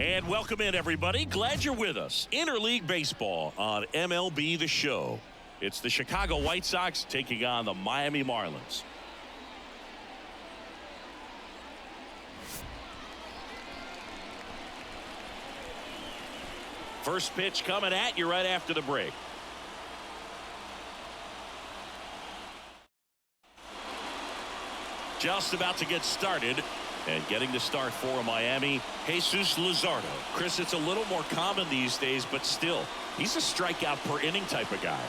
And welcome in, everybody. Glad you're with us. Interleague Baseball on MLB The Show. It's the Chicago White Sox taking on the Miami Marlins. First pitch coming at you right after the break. Just about to get started. And getting the start for Miami, Jesus Luzardo. Chris, it's a little more common these days, but still, he's a strikeout per inning type of guy.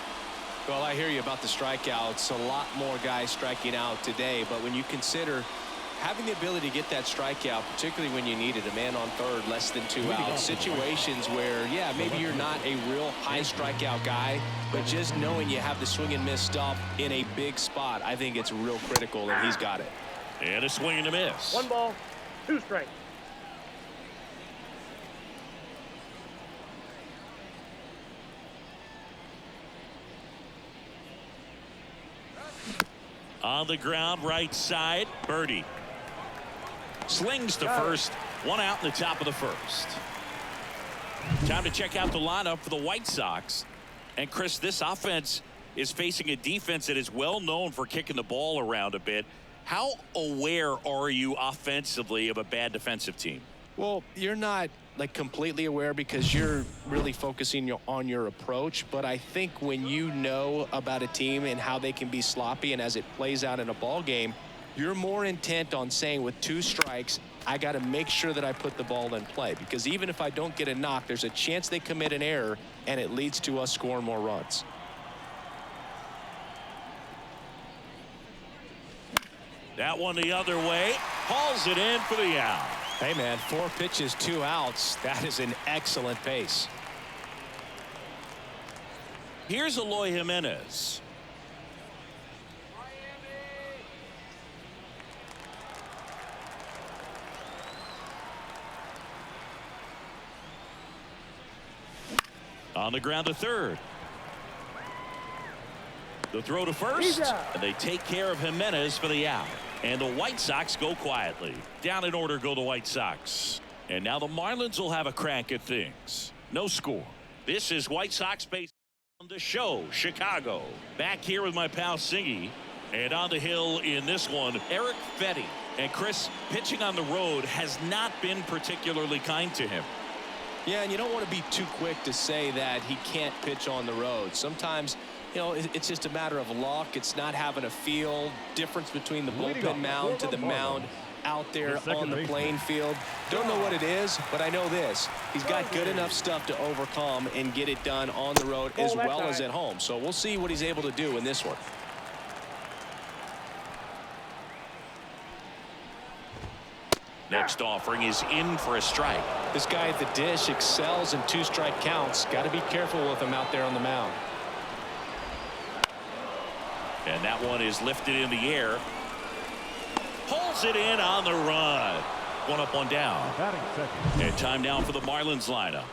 Well, I hear you about the strikeouts. A lot more guys striking out today, but when you consider having the ability to get that strikeout, particularly when you need it, a man on third, less than 2 outs, situations where, yeah, maybe you're not a real high strikeout guy, but just knowing you have the swing and miss stuff in a big spot, I think it's real critical, and he's got it. And a swing and a miss. 1 ball, 2 strikes. On the ground, right side, Birdie. Slings to first. 1 out in the top of the first. Time to check out the lineup for the White Sox. And Chris, this offense is facing a defense that is well known for kicking the ball around a bit. How aware are you offensively of a bad defensive team? Well, you're not like completely aware because you're really focusing on your approach. But I think when you know about a team and how they can be sloppy and as it plays out in a ball game, you're more intent on saying with 2 strikes, I got to make sure that I put the ball in play, because even if I don't get a knock, there's a chance they commit an error and it leads to us scoring more runs. That one the other way. Hauls it in for the out. Hey, man, 4 pitches, 2 outs. That is an excellent pace. Here's Eloy Jimenez. On the ground to third. The throw to first, and they take care of Jimenez for the out. And the White Sox go quietly. Down in order go the White Sox. And now the Marlins will have a crack at things. No score. This is White Sox baseball on the show, Chicago. Back here with my pal Singy. And on the hill in this one, Eric Fetty. And Chris, pitching on the road has not been particularly kind to him. Yeah, and you don't want to be too quick to say that he can't pitch on the road. Sometimes, you know, it's just a matter of luck. It's not having a feel. Difference between the bullpen mound to the mound out there on the playing field. Don't know what it is, but I know this. He's got good enough stuff to overcome and get it done on the road as well as at home. So we'll see what he's able to do in this one. Next offering is in for a strike. This guy at the dish excels in 2-strike counts. Got to be careful with him out there on the mound. And that one is lifted in the air. Pulls it in on the run. 1 up, 1 down. And time now for the Marlins lineup.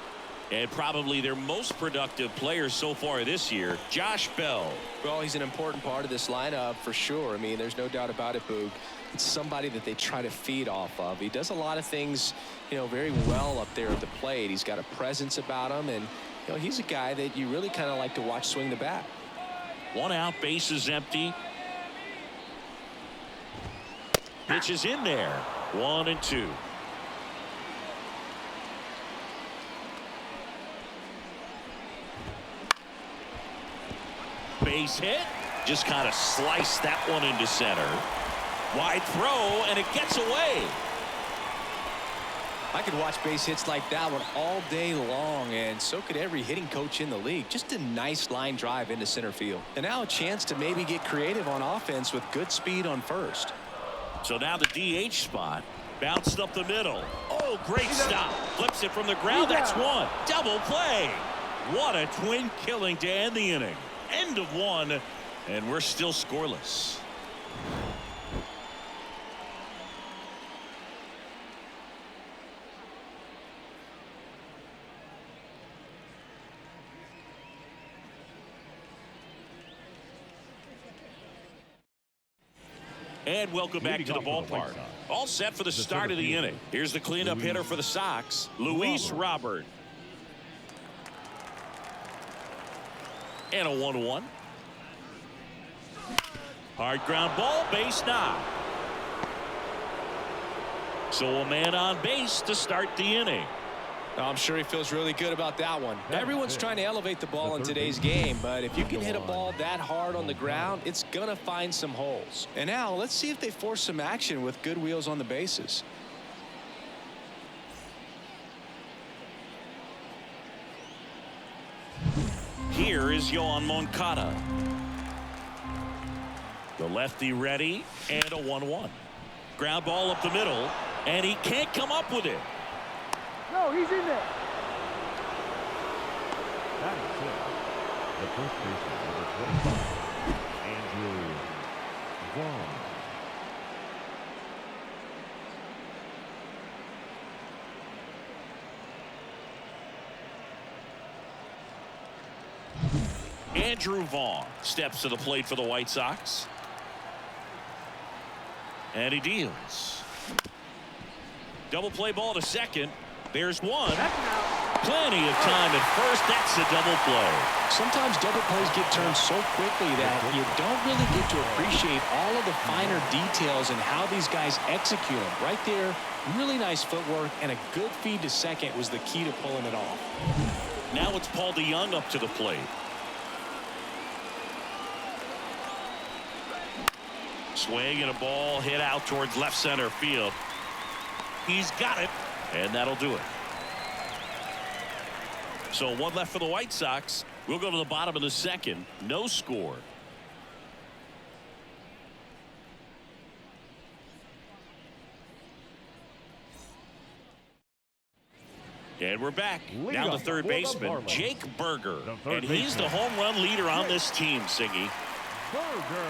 And probably their most productive player so far this year, Josh Bell. Well, he's an important part of this lineup for sure. I mean, there's no doubt about it, Boog. It's somebody that they try to feed off of. He does a lot of things, you know, very well up there at the plate. He's got a presence about him, and, you know, he's a guy that you really kind of like to watch swing the bat. 1 out, bases empty. Pitch is in there. 1 and 2. Base hit. Just kind of sliced that one into center. Wide throw, and it gets away. I could watch base hits like that one all day long, and so could every hitting coach in the league. Just a nice line drive into center field. And now a chance to maybe get creative on offense with good speed on first. So now the DH spot. Bounced up the middle. Oh, great stop. Flips it from the ground. That's 1. Double play. What a twin killing to end the inning. End of 1, and we're still scoreless. And welcome back to the ballpark. All set for the start of the inning. Here's the cleanup hitter for the Sox, Luis Robert. And a 1-1. Hard ground ball, base knock. So a man on base to start the inning. I'm sure he feels really good about that one. Everyone's trying to elevate the ball in today's game, but if you can hit a ball that hard on the ground, it's going to find some holes. And now let's see if they force some action with good wheels on the bases. Here is Yohan Moncada. The lefty ready, and a 1-1. Ground ball up the middle, and he can't come up with it. No, he's in there. That is it. The first baseman, number 25, Andrew Vaughn. Andrew Vaughn steps to the plate for the White Sox. And he deals. Double play ball to second. There's one. Plenty of time at first. That's a double play. Sometimes double plays get turned so quickly that you don't really get to appreciate all of the finer details and how these guys execute them. Right there, really nice footwork, and a good feed to second was the key to pulling it off. Now it's Paul DeYoung up to the plate. Swing and a ball hit out towards left center field. He's got it, and that'll do it. So one left for the White Sox. We'll go to the bottom of the second. No score. And we're back. Now the third baseman, Jake Burger. And he's the home run leader on this team, Siggy. Burger.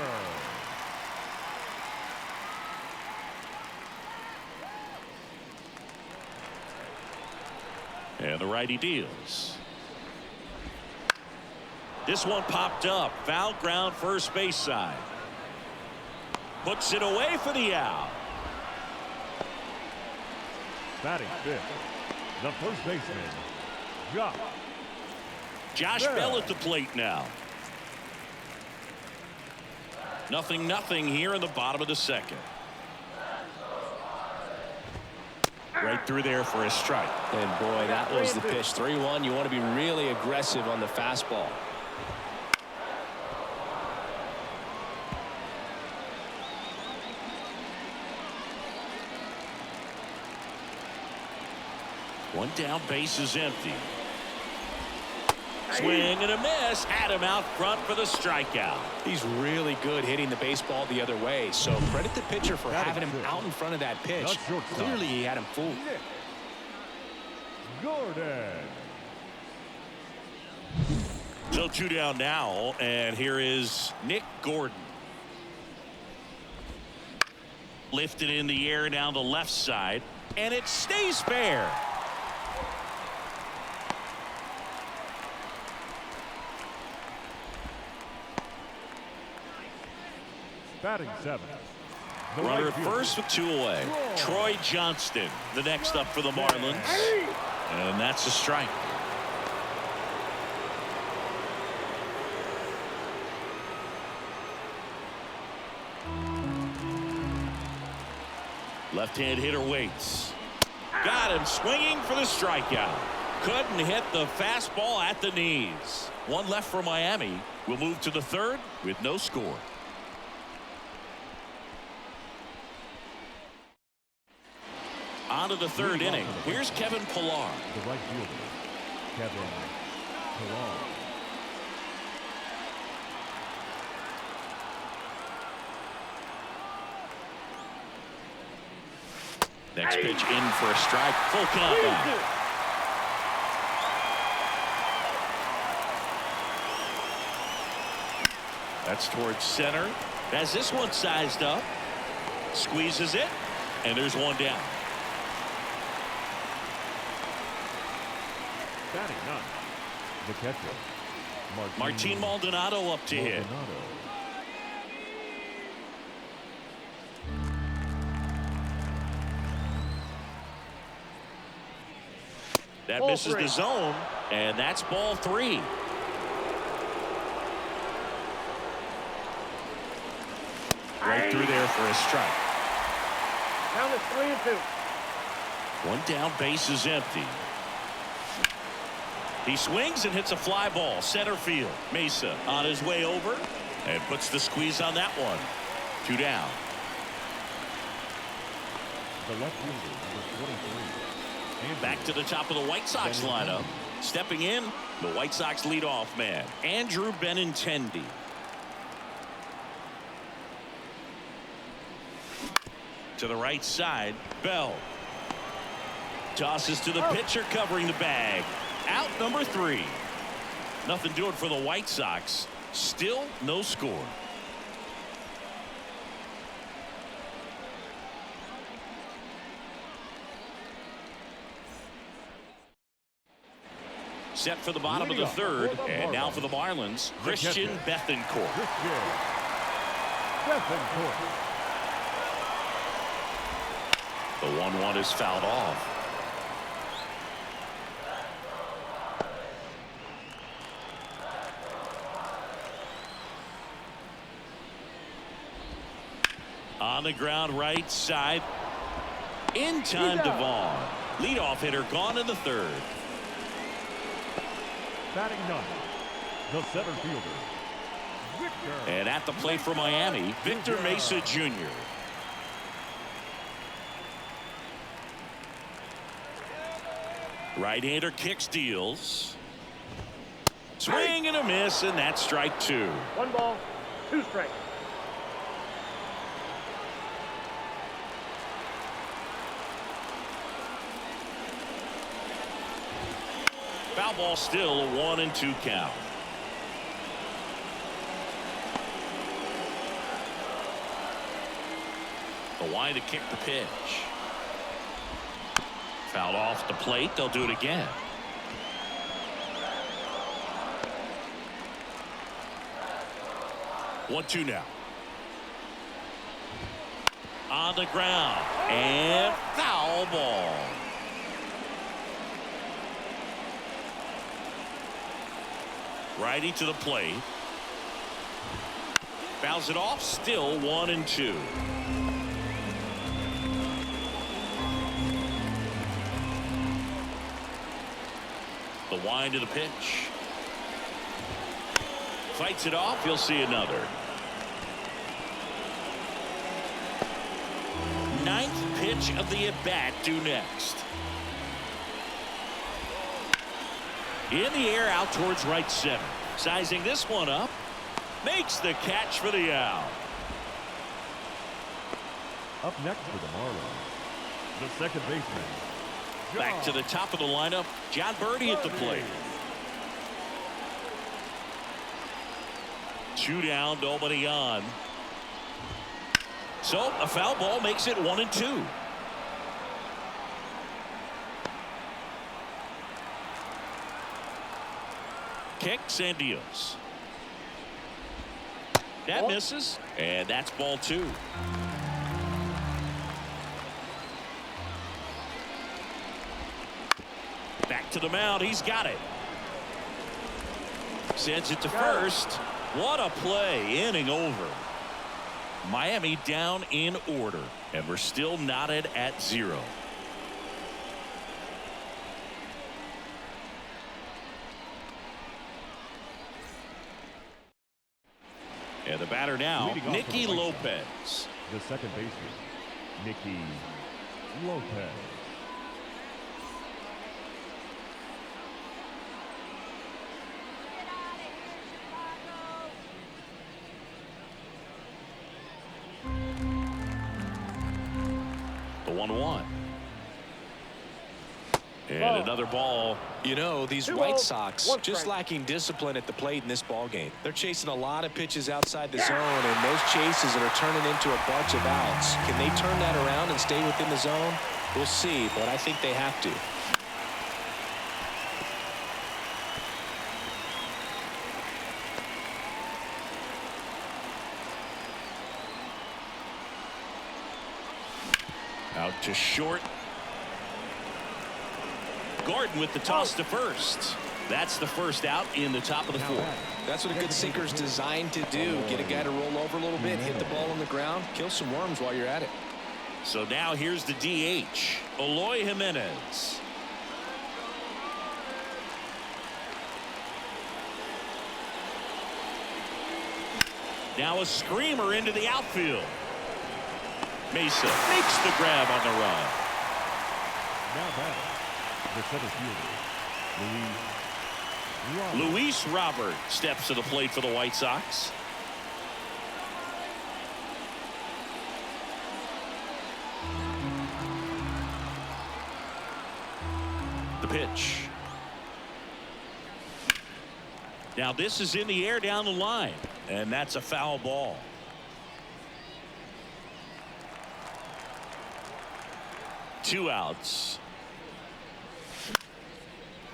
And the righty deals. This one popped up. Foul ground, first base side. Puts it away for the out. Batting fifth, the first baseman, Josh Bell at the plate now. 0-0 here in the bottom of the second. Right through there for a strike. And boy, that was the pitch. 3-1. You want to be really aggressive on the fastball. One down, base is empty. Swing and a miss. Had him out front for the strikeout. He's really good hitting the baseball the other way, so credit the pitcher for having him out in front of that pitch. Clearly he had him fooled. Gordon. So 2 down now, and here is Nick Gordon. Lifted in the air down the left side, and it stays fair. Batting seventh. Runner at first with 2 away. Troy Johnston, the next up for the Marlins. And that's a strike. Left-hand hitter waits. Got him swinging for the strikeout. Couldn't hit the fastball at the knees. One left for Miami. We'll move to the third with no score. On to the third inning. Here's Kevin Pillar. The right fielder, Kevin Pillar. Next pitch in for a strike. Full count now. That's towards center. Has this one sized up. Squeezes it. And there's one down. Batting ninth, the catcher, Martin Maldonado up to hit. That Ball misses three. the zone, and that's ball 3. Right through there for a strike. Count is 3-2. 1 down, base is empty. He swings and hits a fly ball center field. Mesa on his way over and puts the squeeze on that one. 2 down. The left fielder, number 23. Back to the top of the White Sox lineup. Stepping in, the White Sox leadoff man, Andrew Benintendi. To the right side, Bell. Tosses to the pitcher covering the bag. Out number 3. Nothing doing for the White Sox. Still no score. Set for the bottom of the 3rd, and now for the Marlins, Christian Bethancourt. The 1-1 is fouled off. On the ground right side. In time to Vaughn. Leadoff hitter gone in the 3rd. Batting 9, the center fielder, Victor. And at the plate for Miami, Victor Mesa Jr. Right-hander kicks, deals. Swing and a miss, and that's strike 2. 1 ball, 2 strikes. Foul ball, still a 1-2 count. The wind to kick the pitch. Fouled off the plate. They'll do it again. One, 2 now. On the ground. And foul ball. Righty to the plate. Fouls it off. Still 1-2. The wind to the pitch. Fights it off. You'll see another. 9th pitch of the at-bat due next. In the air, out towards right center. Sizing this one up. Makes the catch for the out. Up next for the Marlins, the second baseman. Back to the top of the lineup, John Birdie at the plate. 2 down, nobody on. So a foul ball makes it 1-2. Kicks and deals. That misses, and that's ball 2. Back to the mound. He's got it. Sends it to first. What a play. Inning over. Miami down in order, and we're still knotted at 0. And the batter now, Nicky Lopez. The second baseman, Nicky Lopez. The 1-1. And another ball. You know, these White Sox just lacking discipline at the plate in this ball game. They're chasing a lot of pitches outside the zone, and those chases are turning into a bunch of outs. Can they turn that around and stay within the zone? We'll see, but I think they have to. Out to short. Gordon with the toss to first. That's the first out in the top of the fourth. That's what a good sinker's designed to do. Get a guy to roll over a little bit, hit the ball on the ground, kill some worms while you're at it. So now here's the DH, Eloy Jimenez. Now a screamer into the outfield. Mesa makes the grab on the run. Now batting, the center fielder, Luis Robert steps to the plate for the White Sox. The pitch. Now this is in the air down the line, and that's a foul ball. Two outs.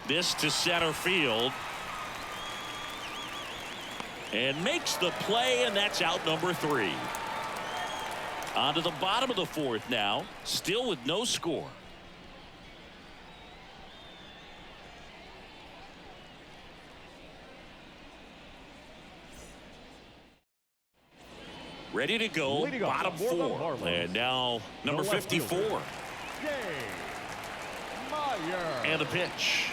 This to center field. And makes the play, and that's out number 3. On to the bottom of the fourth now, still with no score. Ready to go, bottom 4. And now number 54. And the pitch.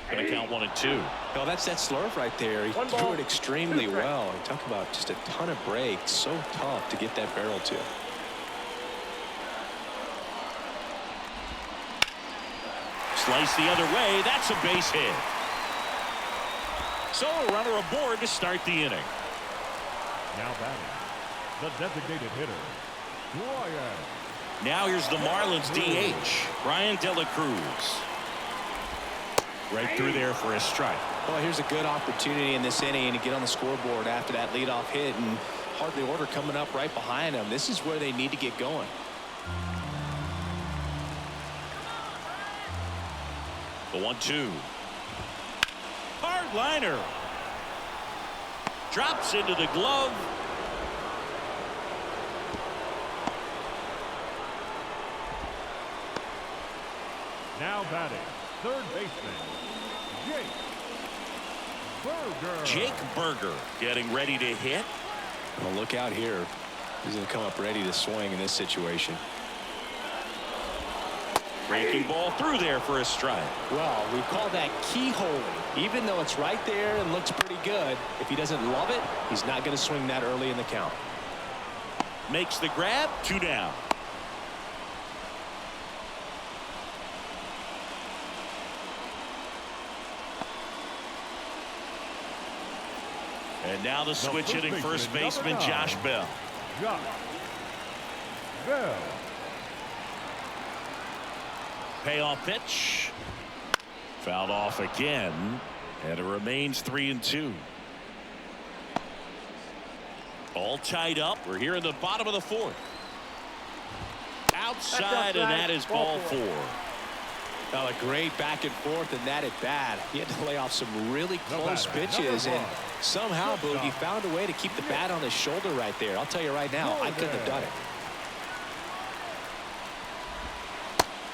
Gonna count 1 and 2. Oh, that's that slurve right there. He threw it extremely well. You talk about just a ton of breaks. So tough to get that barrel to. Slice the other way. That's a base hit. So a runner aboard to start the inning. now batting, the designated hitter, Brian. Now here's the Marlins DH, Brian De La Cruz. Right through there for a strike. Well, here's a good opportunity in this inning to get on the scoreboard after that leadoff hit, and hardly order coming up right behind them. This is where they need to get going. The 1-2. Hard liner. Drops into the glove. Now batting, third baseman, Jake Burger getting ready to hit. Well, look out here. He's going to come up ready to swing in this situation. Breaking ball through there for a strike. Well, we call that keyholing. Even though it's right there and looks pretty good, if he doesn't love it, he's not going to swing that early in the count. Makes the grab, 2 down. And now the switch hitting first baseman Josh Bell. Payoff pitch. Fouled off again, and it remains 3-2. All tied up. We're here in the bottom of the fourth. Outside, and that is ball 4. Well, a great back and forth, and that at bat. He had to lay off some really close pitches, and somehow Boogie found a way to keep the bat on his shoulder right there. I'll tell you right now, I couldn't have done it.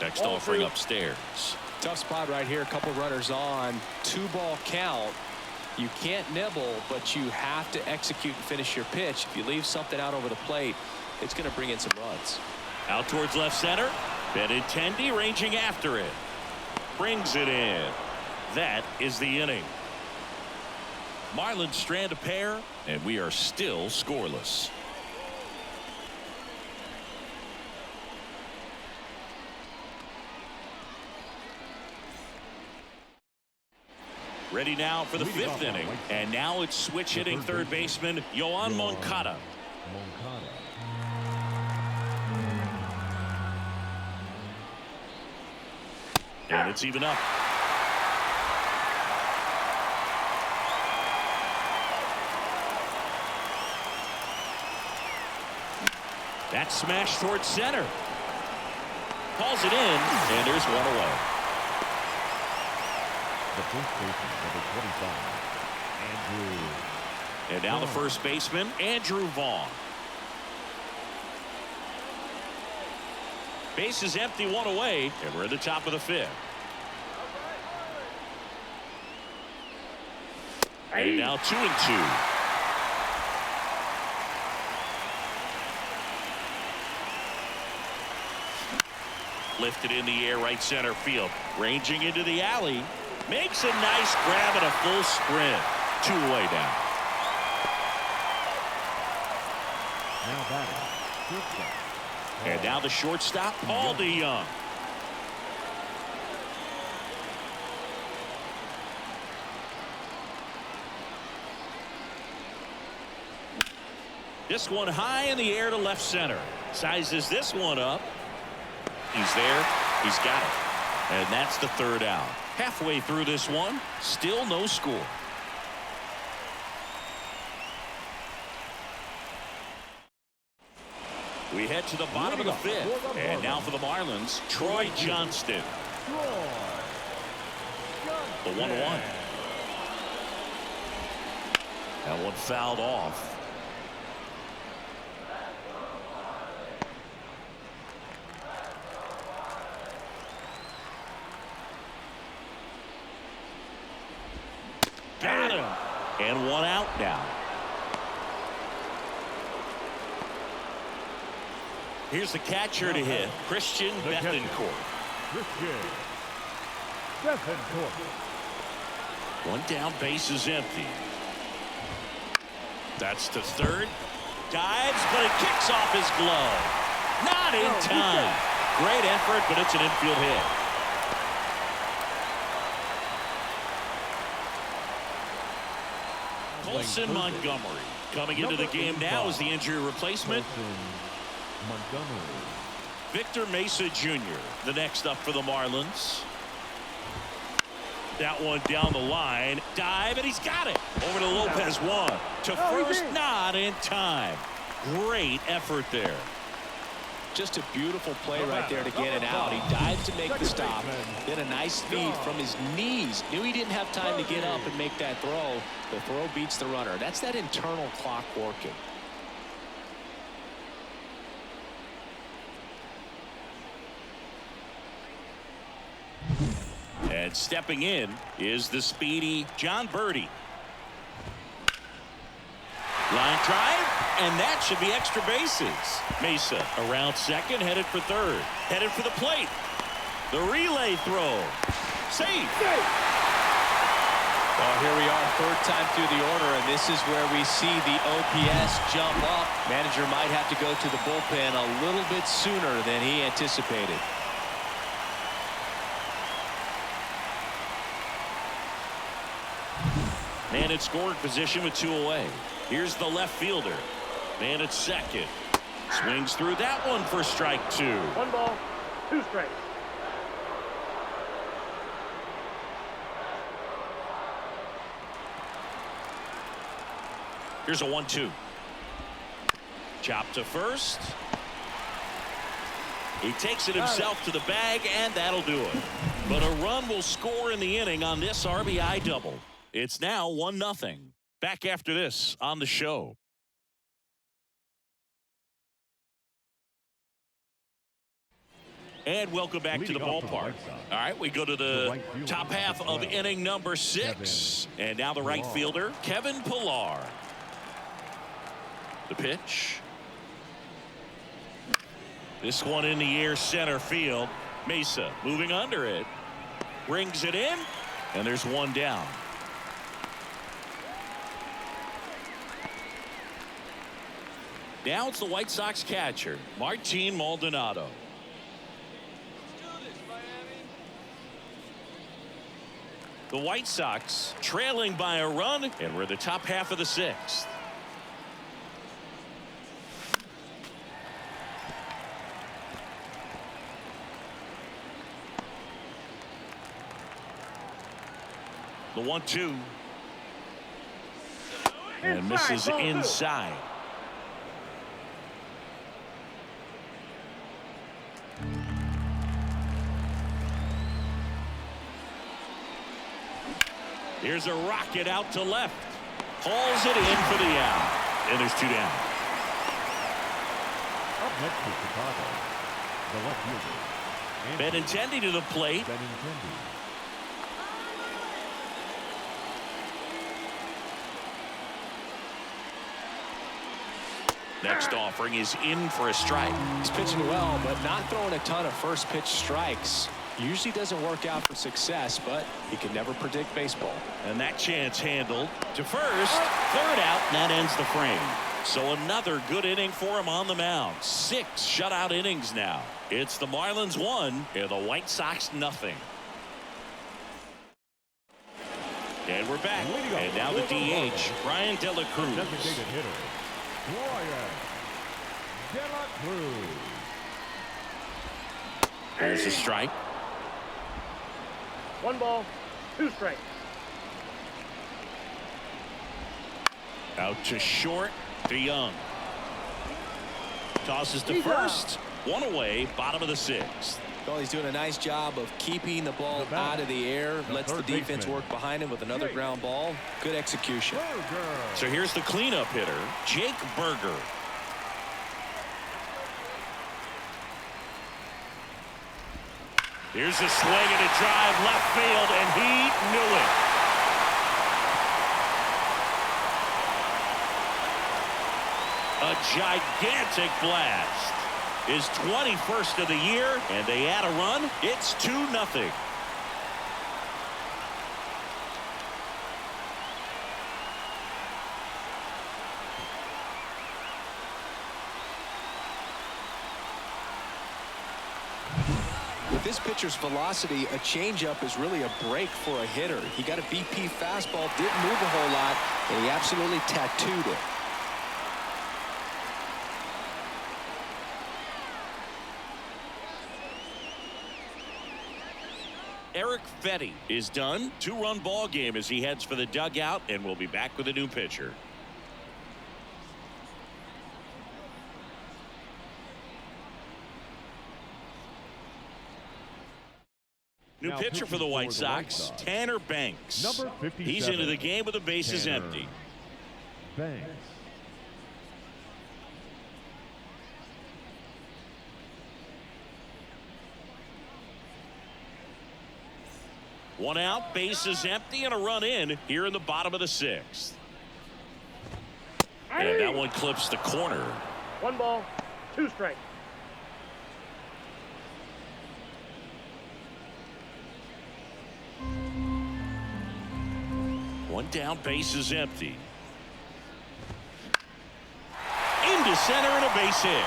Next offering upstairs. Tough spot right here. A couple runners on. 2-ball count. You can't nibble, but you have to execute and finish your pitch. If you leave something out over the plate, it's going to bring in some runs. Out towards left center. Benintendi ranging after it. Brings it in. That is the inning. Marlins strand a pair, and we are still scoreless. Ready now for the 5th inning, and now it's switch hitting third baseman Yoan Moncada. And it's even up. That smash towards center. Calls it in, and there's one away. The first baseman, number 25, Andrew. And now the first baseman, Andrew Vaughn. Base is empty, one away, and we're at the top of the fifth. And now 2-2. Lifted in the air, right center field. Ranging into the alley. Makes a nice grab and a full sprint. 2 away now. Now batting, shortstop. And now the shortstop, Paul DeYoung. This one high in the air to left center. Sizes this one up. He's there. He's got it. And that's the 3rd out. Halfway through this one, still no score. We head to the bottom of the 5th. And now for the Marlins, Troy Johnston. The 1-1. That one fouled off. Got him. And 1 out now. Here's the catcher to hit, Christian Bethancourt. Christian Bethancourt. 1 down, base is empty. That's to 3rd. Dives, but it kicks off his glove. Not in time. Great effort, but it's an infield hit. Colson Montgomery coming into the game now as the injury replacement. Montgomery. Victor Mesa Jr. the next up for the Marlins. That one down the line. Dive, and he's got it. Over to Lopez 1. To first, not in time. Great effort there. Just a beautiful play right there to get it out. He dived to make the stop. Then a nice feed from his knees. Knew he didn't have time to get up and make that throw. The throw beats the runner. That's that internal clock working. And stepping in is the speedy John Birdie. Line drive, and that should be extra bases. Mesa around second, headed for 3rd. Headed for the plate. The relay throw. Safe. Well, here we are, 3rd time through the order, and this is where we see the OPS jump up. Manager might have to go to the bullpen a little bit sooner than he anticipated. Man in scoring position with 2 away. Here's the left fielder. Man at second. Swings through that one for strike 2. 1 ball, 2 strikes. Here's a 1-2. Chop to first. He takes it himself to the bag, and that'll do it. But a run will score in the inning on this RBI double. It's now 1-0. Back after this on the show. And welcome back to the ballpark. All right, we go to the top half of inning number 6. And now the right fielder, Kevin Pillar. The pitch. This one in the air, center field. Mesa moving under it. Brings it in, and there's 1 down. Now it's the White Sox catcher, Martin Maldonado. The White Sox trailing by a run, and we're the top half of the 6th. The 1-2. And misses inside. Here's a rocket out to left. Hauls it in for the out. And there's 2 down. Up next is Chicago. The left fielder. Benintendi to the plate. Benintendi. Next offering is in for a strike. He's pitching well, but not throwing a ton of first pitch strikes. Usually doesn't work out for success, but you can never predict baseball. And that chance handled to first. Third out, and that ends the frame. So another good inning for him on the mound. 6 shutout innings now. It's the Marlins 1 and the White Sox nothing. And we're back. And now the DH, Brian De La Cruz. Designated hitter, Brian De La Cruz. There's a strike. 1 ball, 2 strikes. Out to short, to Young. Tosses to first. 1 away, bottom of the 6th. Well, he's doing a nice job of keeping the ball out of the air. Lets the defense work behind him with another ground ball. Good execution. So here's the cleanup hitter, Jake Berger. Here's a swing and a drive left field, and he knew it. A gigantic blast. His 21st of the year, and they add a run. It's 2-0. With this pitcher's velocity, a changeup is really a break for a hitter. He got a BP fastball, didn't move a whole lot, and he absolutely tattooed it. Eric Fetty is done. 2-run ball game as he heads for the dugout, and we'll be back with a new pitcher. New pitcher for the White Sox, Tanner Banks. Number 57. He's into the game with the bases empty. Banks. One out, bases empty, and a run in here in the bottom of the 6th. And that one clips the corner. 1 ball, 2 strikes. One down, bases empty. Into center and a base hit.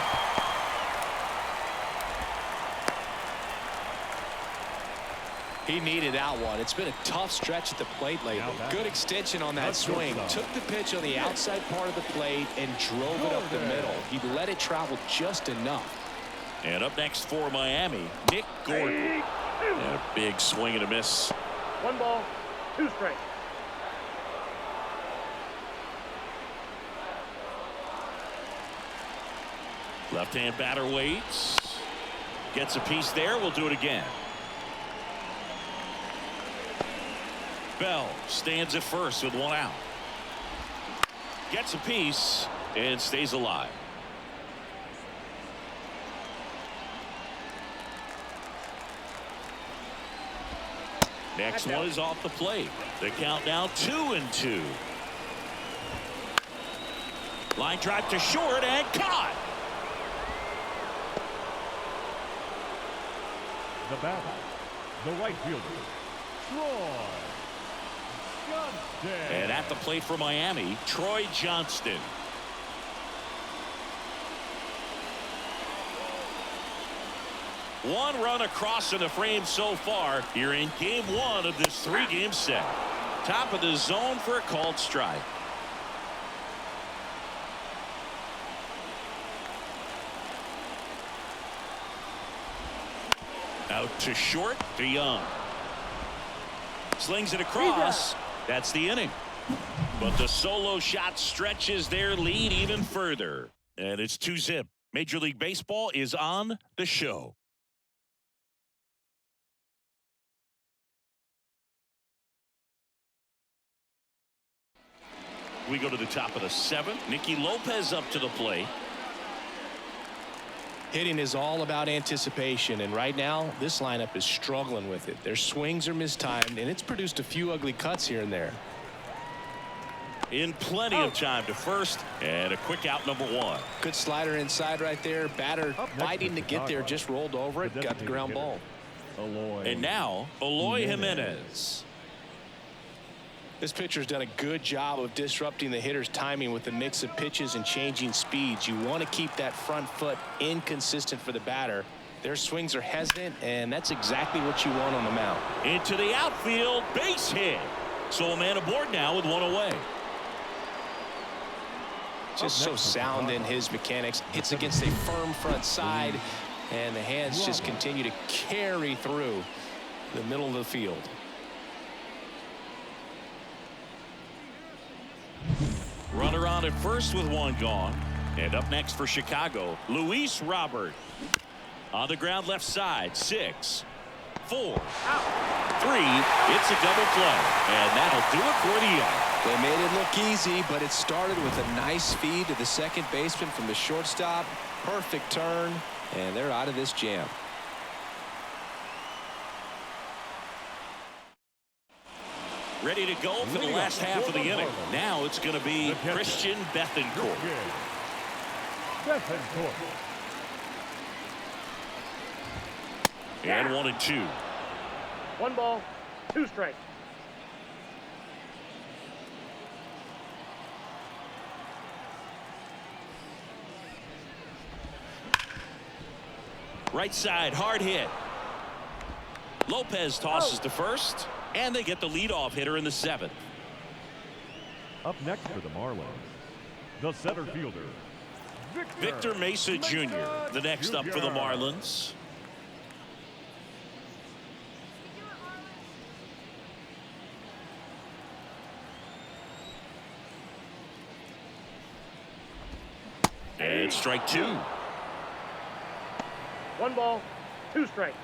He needed that one. It's been a tough stretch at the plate lately. Good extension on that swing. Took the pitch on the outside part of the plate and drove it up the middle. He let it travel just enough. And up next for Miami, Nick Gordon. And a big swing and a miss. 1 ball, 2 strikes. Left-hand batter waits. Gets a piece there. We'll do it again. Bell stands at first with 1 out. Gets a piece and stays alive. Next one is off the plate. The count now 2-2. Line drive to short and caught. The batter, the right fielder, Troy Johnston. And at the plate for Miami, Troy Johnston. One run across in the frame so far here in game 1 of this 3-game set. Top of the zone for a called strike. Out to short, to Young. Slings it across. That's the inning. But the solo shot stretches their lead even further. And it's 2-0. Major League Baseball is on the show. We go to the top of the 7th. Nicky Lopez up to the plate. Hitting is all about anticipation, and right now this lineup is struggling with it. Their swings are mistimed, and it's produced a few ugly cuts here and there. In plenty of time to first, and a quick out, number 1. Good slider inside right there. Batter fighting to get there, just rolled over it, got the ground ball. And now Eloy Jimenez. This pitcher's done a good job of disrupting the hitter's timing with a mix of pitches and changing speeds. You want to keep that front foot inconsistent for the batter. Their swings are hesitant, and that's exactly what you want on the mound. Into the outfield, base hit. So a man aboard now with 1 away. Just so sound in his mechanics. Hits against a firm front side, and the hands just continue to carry through the middle of the field. Runner on at first with 1 gone. And up next for Chicago, Luis Robert. On the ground left side, 6, 4, 3. It's a double play, and that'll do it for the out. They made it look easy, but it started with a nice feed to the second baseman from the shortstop. Perfect turn, and they're out of this jam. Ready to go for the last half of the inning. Now it's going to be Christian Bethancourt. And 1 and 2. 1 ball, 2 strikes. Right side, hard hit. Lopez tosses to first, and they get the leadoff hitter in the 7th. Up next for the Marlins, the center fielder, Victor Mesa Jr., the next up for the Marlins. And strike 2. 1 ball, 2 strikes.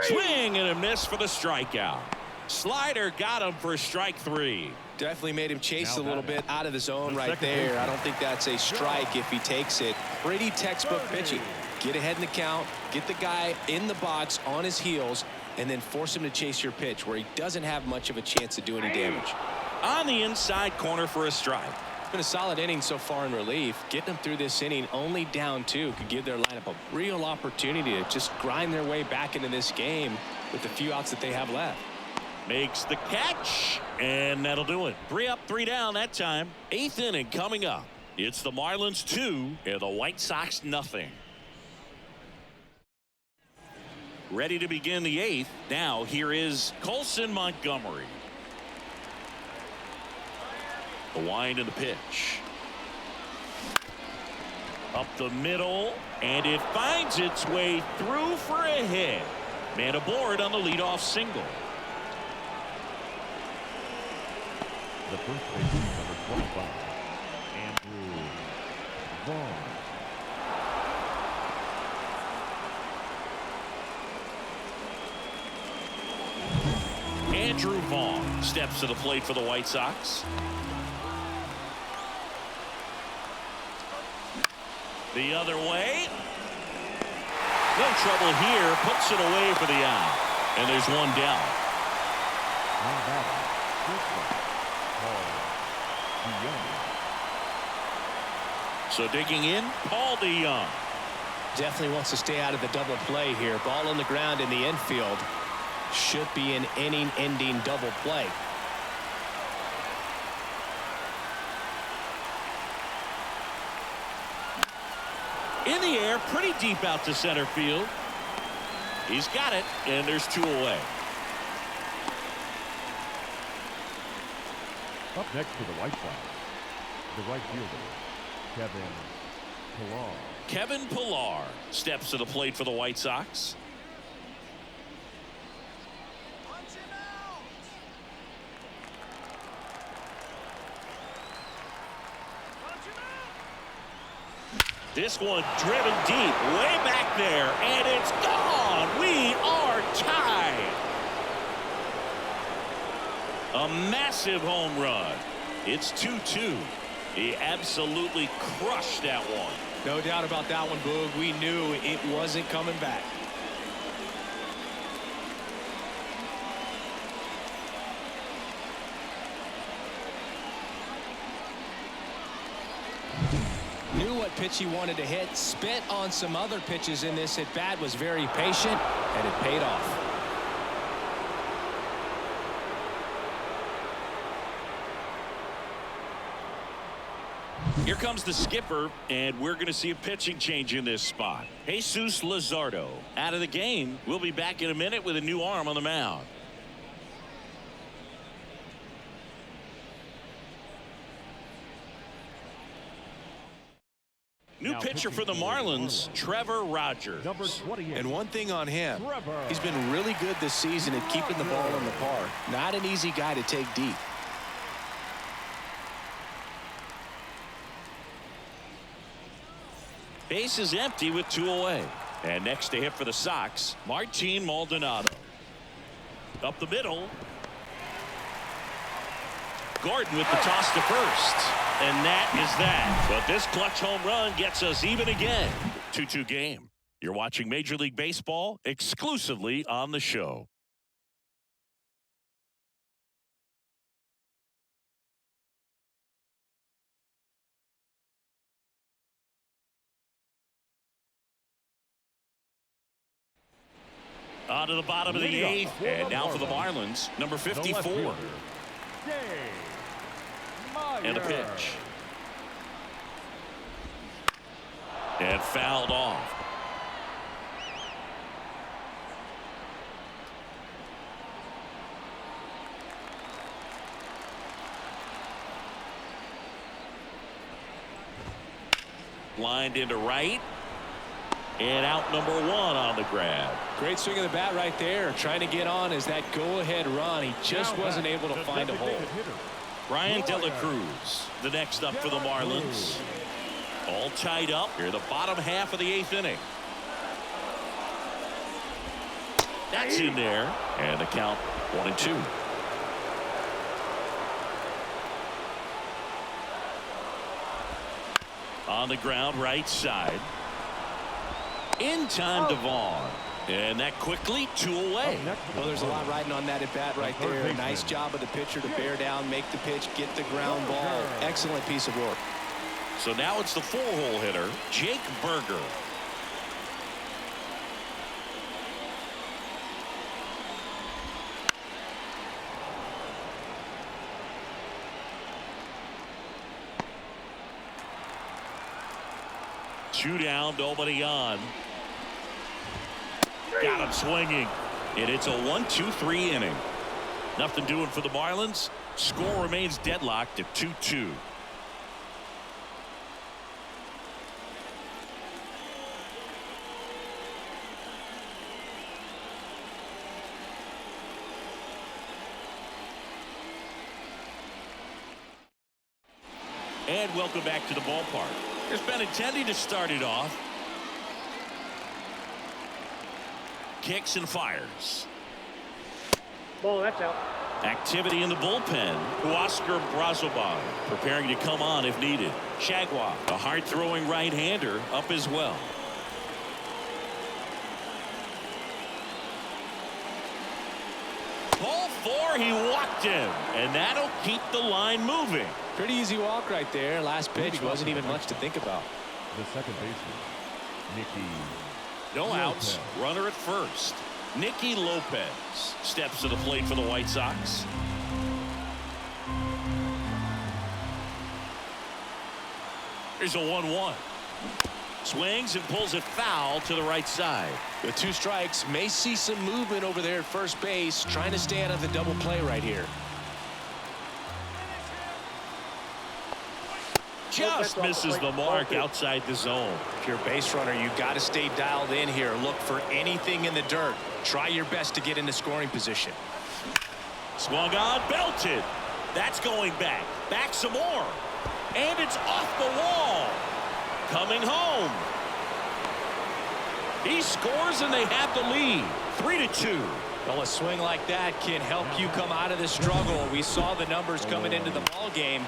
Swing and a miss for the strikeout. Slider got him for strike 3. Definitely made him chase a little bit out of the zone right there. I don't think that's a strike if he takes it. Pretty textbook pitching. Get ahead in the count, get the guy in the box on his heels, and then force him to chase your pitch where he doesn't have much of a chance to do any damage. On the inside corner for a strike. It's been a solid inning so far in relief. Getting them through this inning only down 2 could give their lineup a real opportunity to just grind their way back into this game with the few outs that they have left. Makes the catch, and that'll do it. 3 up, 3 down that time. 8th inning coming up. It's the Marlins 2 and the White Sox nothing. Ready to begin the 8th. Now here is Colson Montgomery. The wind and the pitch. Up the middle, and it finds its way through for a hit. Man aboard on the leadoff single. the first baseman, number 25, Andrew Vaughn. Andrew Vaughn steps to the plate for the White Sox. The other way. No trouble here. Puts it away for the out. And there's one down. So digging in, Paul DeYoung. Definitely wants to stay out of the double play here. Ball on the ground in the infield. Should be an inning-ending double play. In the air, pretty deep out to center field. He's got it, and there's two away. Up next for the White Sox, the right fielder, Kevin Pillar. Kevin Pillar steps to the plate for the White Sox. This one driven deep, way back there, and it's gone. We are tied. A massive home run. It's 2-2. He absolutely crushed that one. No doubt about that one, Boog. We knew it wasn't coming back. Knew what pitch he wanted to hit. Spent on some other pitches in this at bat. Was very patient, and it paid off. Here comes the skipper, and we're going to see a pitching change in this spot. Jesus Luzardo out of the game. We'll be back in a minute with a new arm on the mound. New pitcher for the Marlins, Trevor Rogers. Number 28. And one thing on him, he's been really good this season at keeping the ball in the park. Not an easy guy to take deep. Base is empty with 2 away. And next to hit for the Sox, Martin Maldonado. Up the middle. Gordon with the toss to first. And that is that. But this clutch home run gets us even again. 2-2 game. You're watching Major League Baseball exclusively on the show. On to the bottom of the 8th, and now for the Marlins, number 54. And a pitch. And fouled off. Lined into right. And out number 1 on the grab. Great swing of the bat right there. Trying to get on as that go-ahead run. He just wasn't able to find a hole. Brian De La Cruz, the next up for the Marlins. All tied up here, the bottom half of the 8th inning. That's in there. And the count 1-2. On the ground, right side. In time to Vaughn. And that quickly 2 away. Well, there's a lot riding on that at bat right there. Nice job of the pitcher to bear down, make the pitch, get the ground ball. Excellent piece of work. So now it's the 4-hole hitter, Jake Berger. Two down, nobody on. Got him swinging. And it's a 1-2-3 inning. Nothing doing for the Marlins. Score remains deadlocked at 2-2. And welcome back to the ballpark. There's been intending to start it off. Kicks and fires. Ball, that's out. Activity in the bullpen. Oscar Brazoban preparing to come on if needed. Shagwa, a hard-throwing right-hander, up as well. Ball 4, he walked him, and that'll keep the line moving. Pretty easy walk right there. Last pitch wasn't even much to think about. The second baseman, Nicky. No outs. Runner at first. Nicky Lopez steps to the plate for the White Sox. Here's a 1-1. Swings and pulls it foul to the right side. With 2 strikes, may see some movement over there at first base, trying to stay out of the double play right here. Just misses the mark outside the zone. If you're a base runner, you got to stay dialed in here. Look for anything in the dirt. Try your best to get into scoring position. Swung on, belted. That's going back. Back some more. And it's off the wall. Coming home. He scores and they have the lead. 3-2. Well, a swing like that can help you come out of the struggle. We saw the numbers coming into the ball game,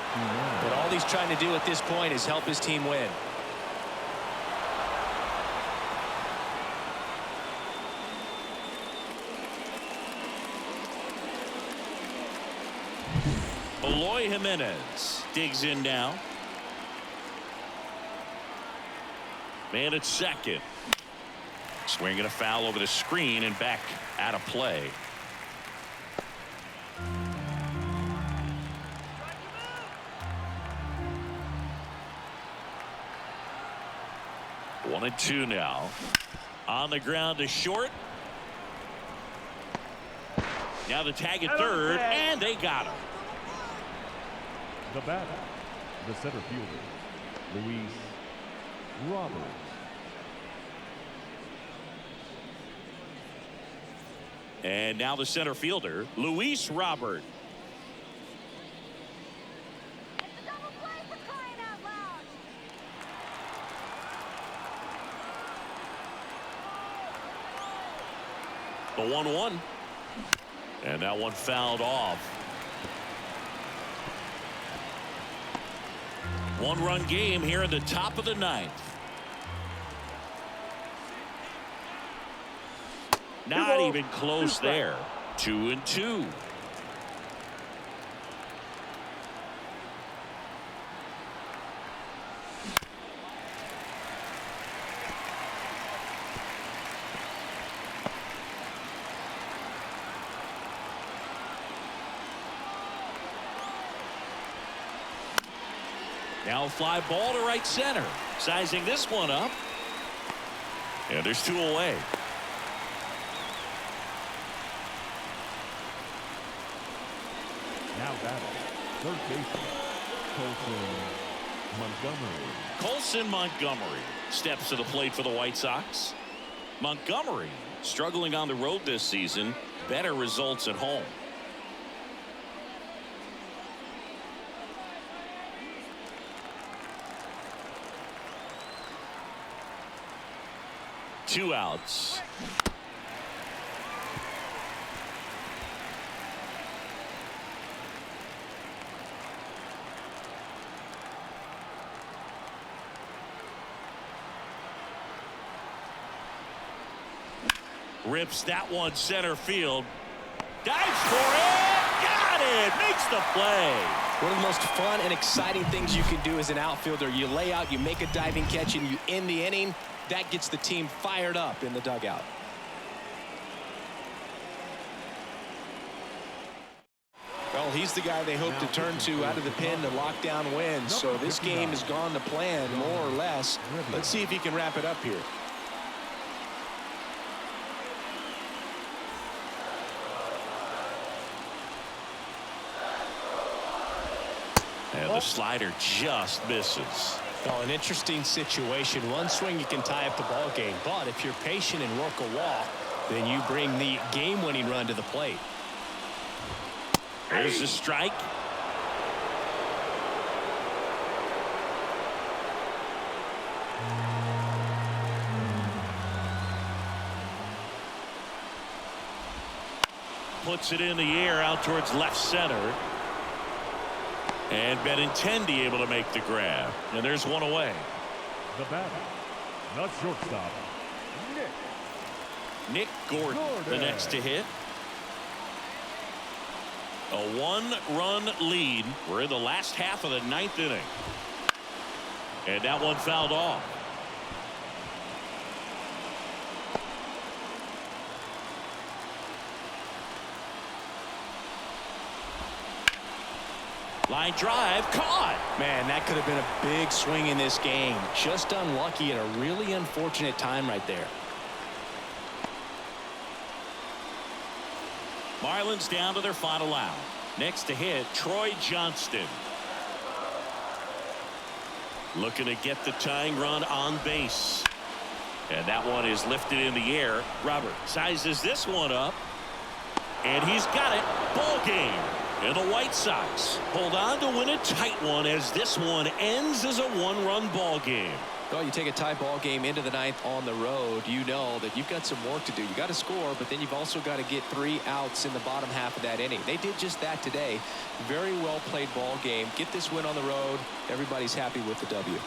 but all he's trying to do at this point is help his team win. Eloy Jimenez digs in now. Man at second. Swinging a foul over the screen and back out of play. One and two now. On the ground to short. Now the tag at third, and they got him. The batter, the center fielder, Luis Roberts. And now the center fielder, Luis Robert. It's a double play for crying out loud. The 1-1. And that one fouled off. One-run game here in the top of the ninth. Not even close there. 2-2. Now a fly ball to right center. Sizing this one up. And there's two away. Now batting, third baseman, Colson Montgomery steps to the plate for the White Sox. Montgomery struggling on the road this season. Better results at home. Two outs. Rips that one center field. Dives for it. Got it. Makes the play. One of the most fun and exciting things you can do as an outfielder. You lay out, you make a diving catch, and you end the inning. That gets the team fired up in the dugout. Well, he's the guy they hope to turn to out of the pen to lock down wins. So this game has gone to plan, more or less. Let's see if he can wrap it up here. And the slider just misses. Well, an interesting situation. One swing you can tie up the ball game, but if you're patient and work a walk, then you bring the game-winning run to the plate. There's the strike. Puts it in the air out towards left center. And Benintendi able to make the grab. And there's one away. The batter, the shortstop, Nick Gordon, the next to hit. A one-run lead. We're in the last half of the ninth inning. And that one fouled off. Line drive caught. Man, that could have been a big swing in this game. Just unlucky at a really unfortunate time right there. Marlins down to their final out. Next to hit, Troy Johnston. Looking to get the tying run on base. And that one is lifted in the air. Robert sizes this one up. And he's got it. Ball game. And the White Sox hold on to win a tight one as this one ends as a one-run ball game. Well, you take a tie ball game into the ninth on the road, you know that you've got some work to do. You got to score, but then you've also got to get 3 outs in the bottom half of that inning. They did just that today. Very well played ball game. Get this win on the road. Everybody's happy with the W.